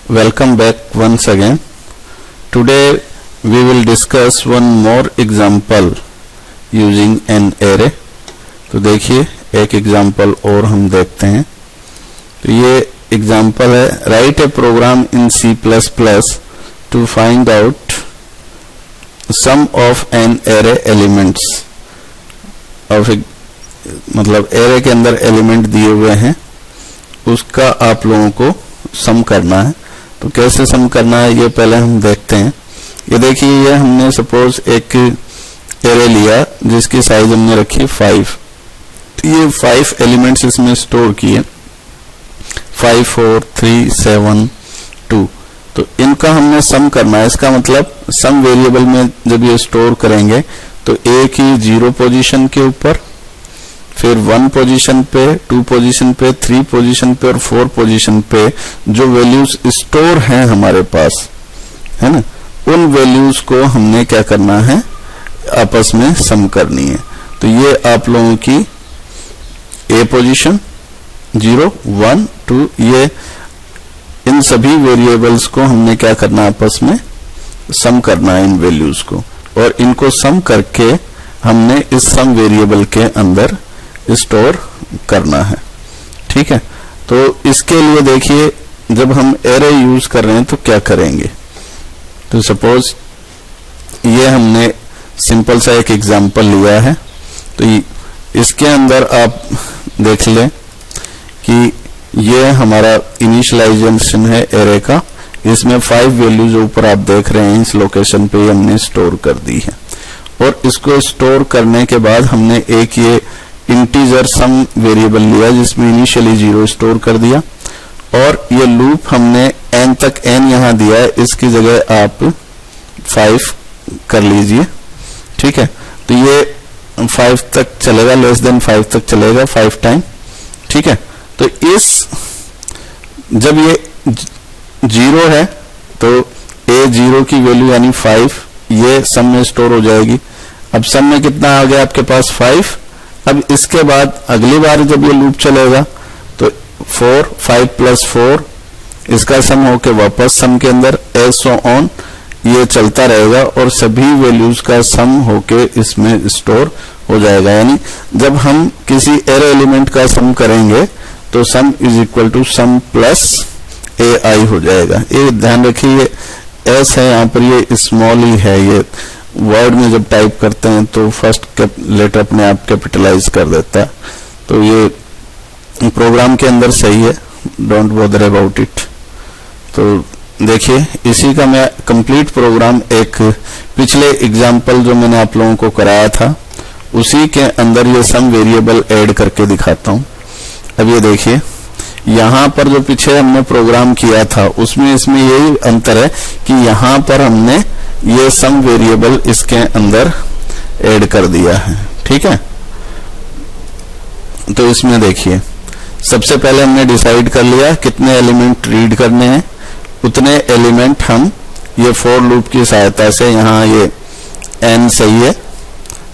Welcome back once again. Today we will discuss one more example using an array. तो देखिए एक example और हम देखते हैं. तो ये एग्जाम्पल है, right a program in C++ to find out sum of an array elements of मतलब एरे के अंदर एलिमेंट दिए हुए हैं, उसका आप लोगों को सम करना है. तो कैसे सम करना है ये पहले हम देखते हैं. ये देखिए, ये हमने सपोज एक एरे लिया जिसकी साइज हमने रखी 5. ये 5 एलिमेंट्स इसमें स्टोर किए, 5 4 3 7 2. तो इनका हमने सम करना है. इसका मतलब सम वेरिएबल में जब ये स्टोर करेंगे तो एक ही 0 पोजीशन के ऊपर, फिर 1 पोजीशन पे, 2 पोजीशन पे, 3 पोजीशन पे और 4 पोजीशन पे जो वैल्यूज स्टोर हैं हमारे पास, है ना, उन वैल्यूज को हमने क्या करना है, आपस में सम करनी है. तो ये आप लोगों की ए पोजीशन 0 1 2, ये इन सभी वेरिएबल्स को हमने क्या करना है, आपस में सम करना है इन वैल्यूज को, और इनको सम करके हमने इस सम वेरिएबल के अंदर स्टोर करना है. ठीक है. तो इसके लिए देखिए, जब हम एरे यूज कर रहे हैं तो क्या करेंगे. तो सपोज ये हमने सिंपल सा एक एग्जांपल लिया है. तो इसके अंदर आप देख लें कि ये हमारा इनिशियलाइजेशन है एरे का. इसमें 5 वैल्यूज ऊपर आप देख रहे हैं, इस लोकेशन पे हमने स्टोर कर दी है. और इसको स्टोर करने के बाद हमने एक ये इंटीजर सम वेरिएबल लिया जिसमें इनिशियली 0 स्टोर कर दिया, और ये लूप हमने n तक n यहां दिया है, इसकी जगह आप 5 कर लीजिए. ठीक है. तो ये 5 तक चलेगा, लेस देन 5 तक चलेगा 5 टाइम. ठीक है. तो जब ये 0 है तो a0 की वैल्यू यानी 5 ये सम में स्टोर हो जाएगी. अब सम में कितना आ गया आपके पास, 5. अब इसके बाद अगली बार जब ये लूप चलेगा तो 4 5 प्लस 4 इसका सम होके वापस सम के अंदर सो ऑन ये चलता रहेगा, और सभी वैल्यूज का सम होके इसमें स्टोर हो जाएगा. यानी जब हम किसी एरे एलिमेंट का सम करेंगे तो sum is equal to sum plus ai हो जाएगा. ये ध्यान रखिए, एस है यहाँ पर, ये स्मॉल ही है. ये वर्ड में जब टाइप करते हैं तो फर्स्ट लेटर अपने आप कैपिटलाइज कर देता है. तो ये प्रोग्राम के अंदर सही है, डोंट बॉदर अबाउट इट. तो देखिए, इसी का मैं कंप्लीट प्रोग्राम एक पिछले एग्जांपल जो मैंने आप लोगों को कराया था उसी के अंदर ये सम वेरिएबल ऐड करके दिखाता हूं. अब ये देखिए, यहां पर जो पीछे हमने प्रोग्राम किया था उसमें इसमें यही अंतर है कि यहां पर हमने ये सम वेरिएबल इसके अंदर ऐड कर दिया है. ठीक है. तो इसमें देखिए, सबसे पहले हमने डिसाइड कर लिया कितने एलिमेंट रीड करने हैं, उतने एलिमेंट हम ये फॉर लूप की सहायता से, यहाँ ये n सही है,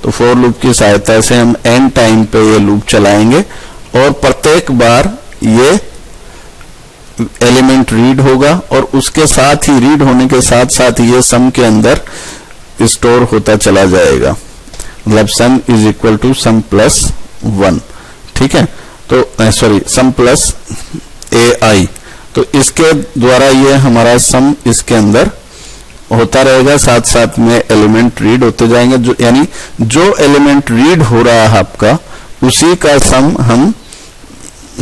तो फॉर लूप की सहायता से हम n टाइम पे ये लूप चलाएंगे, और प्रत्येक बार ये एलिमेंट रीड होगा, और उसके साथ ही रीड होने के साथ साथ ये सम के अंदर स्टोर होता चला जाएगा. मतलब sum is equal to sum plus 1. ठीक है. तो सॉरी, सम प्लस ai. तो इसके द्वारा ये हमारा सम इसके अंदर होता रहेगा, साथ साथ में एलिमेंट रीड होते जाएंगे. जो यानी जो एलिमेंट रीड हो रहा है आपका, उसी का सम हम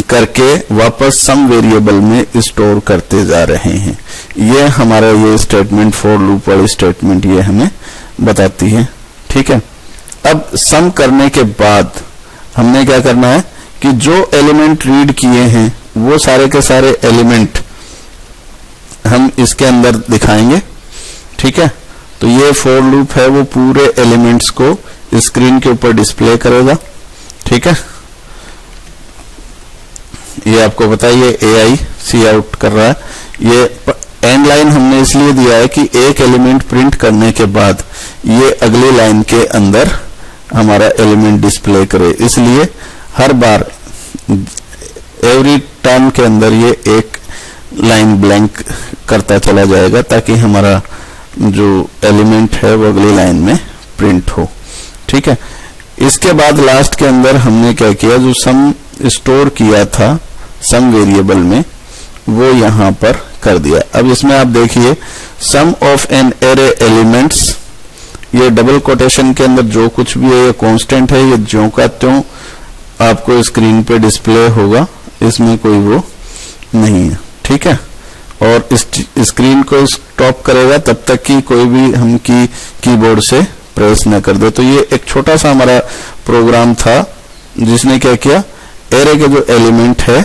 करके वापस सम वेरिएबल में स्टोर करते जा रहे हैं. ये हमारा ये स्टेटमेंट, फॉर लूप वाली स्टेटमेंट, ये हमें बताती है. ठीक है. अब सम करने के बाद हमने क्या करना है कि जो एलिमेंट रीड किए हैं वो सारे के सारे एलिमेंट हम इसके अंदर दिखाएंगे. ठीक है. तो ये फॉर लूप है, वो पूरे एलिमेंट्स को स्क्रीन के ऊपर डिस्प्ले करेगा. ठीक है. ये आपको बताइए ai सी आउट कर रहा है. ये एंड लाइन हमने इसलिए दिया है कि एक एलिमेंट प्रिंट करने के बाद ये अगली लाइन के अंदर हमारा एलिमेंट डिस्प्ले करे, इसलिए हर बार एवरी टर्म के अंदर ये एक लाइन ब्लैंक करता चला जाएगा ताकि हमारा जो एलिमेंट है वो अगली लाइन में प्रिंट हो। ठीक है, इसके बाद लास्ट के अंदर हमने क्या किया, जो सम स्टोर किया था सम वेरिएबल में वो यहां पर कर दिया। अब इसमें आप देखिए सम ऑफ एन एरे एलिमेंट्स, ये डबल कोटेशन के अंदर जो कुछ भी है ये कांस्टेंट है, ये ज्यों का त्यों आपको स्क्रीन पे डिस्प्ले होगा, इसमें कोई वो नहीं है। ठीक है, और इस स्क्रीन को स्टॉप करेगा तब तक कि कोई भी हम कीबोर्ड से प्रेस न कर दे। तो ये एक छोटा सा हमारा प्रोग्राम था जिसने क्या किया, एरे के जो एलिमेंट है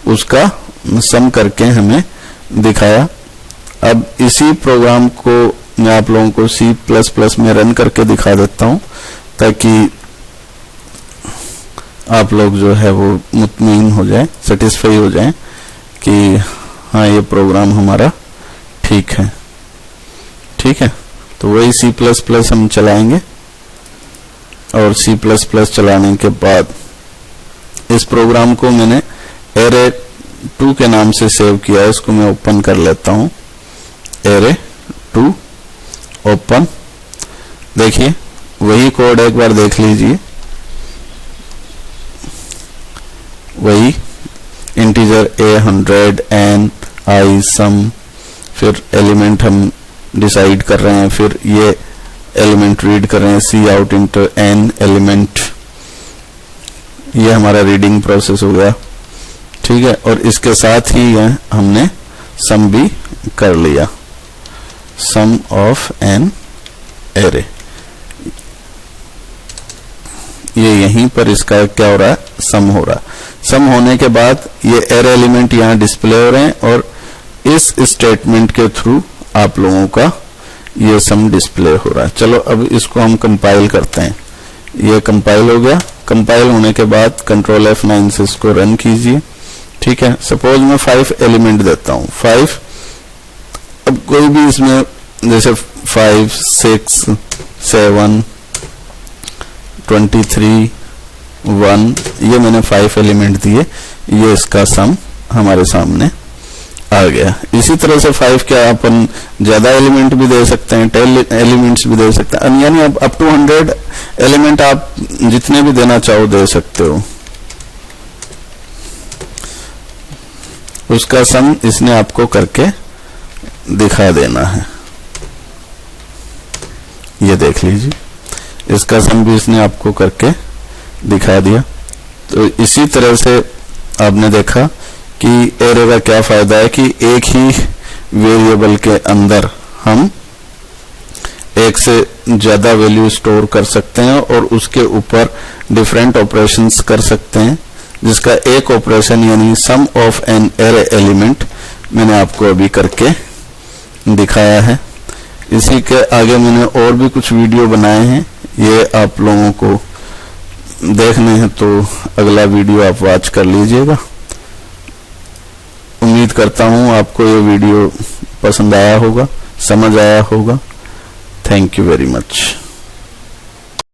उसका सम करके हमें दिखाया। अब इसी प्रोग्राम को मैं आप लोगों को C++ में रन करके दिखा देता हूं ताकि आप लोग जो है वो मुतमईन हो जाए, सेटिस्फाई हो जाए कि हाँ ये प्रोग्राम हमारा ठीक है। ठीक है, तो वही C++ हम चलाएंगे और C++ चलाने के बाद इस प्रोग्राम को मैंने array2 के नाम से सेव किया है, इसको मैं ओपन कर लेता हूं। array2 ओपन, देखिए वही कोड एक बार देख लीजिए, वही इंटीजर a 100 n i सम, फिर एलिमेंट हम डिसाइड कर रहे हैं, फिर ये एलिमेंट रीड कर रहे हैं C out into n element, ये हमारा रीडिंग प्रोसेस हो गया। ठीक है, और इसके साथ ही हमने सम भी कर लिया, सम ऑफ एन एरे। ये यहीं पर इसका क्या हो रहा है, सम हो रहा है। सम होने के बाद ये एरे एलिमेंट यहाँ डिस्प्ले हो रहे हैं और इस स्टेटमेंट के थ्रू आप लोगों का ये सम डिस्प्ले हो रहा है। चलो अब इसको हम कंपाइल करते हैं। ये कंपाइल हो गया। कंपाइल होने के बाद कंट्रोल F9 से इसको रन कीजिए। ठीक है, सपोज मैं 5 एलिमेंट देता हूं, 5। अब कोई भी इसमें जैसे 5, 6, 7, 23, 1, ये मैंने 5 एलिमेंट दिए, ये इसका सम हमारे सामने आ गया। इसी तरह से 5 क्या अपन ज्यादा एलिमेंट भी दे सकते हैं, 10 एलिमेंट्स भी दे सकते हैं, यानी अप टू 100 एलिमेंट आप जितने भी देना चाहो दे सकते हो। उसका सम इसने आपको करके दिखा देना है, ये देख लीजिए, इसका सम भी इसने आपको करके दिखा दिया। तो इसी तरह से आपने देखा कि एरे का क्या फायदा है कि एक ही वेरिएबल के अंदर हम एक से ज्यादा वैल्यू स्टोर कर सकते हैं और उसके ऊपर डिफरेंट ऑपरेशंस कर सकते हैं, जिसका एक ऑपरेशन यानी सम ऑफ एन एरे एलिमेंट मैंने आपको अभी करके दिखाया है। इसी के आगे मैंने और भी कुछ वीडियो बनाए हैं, ये आप लोगों को देखने हैं तो अगला वीडियो आप वॉच कर लीजिएगा। उम्मीद करता हूं आपको ये वीडियो पसंद आया होगा, समझ आया होगा। Thank you very much.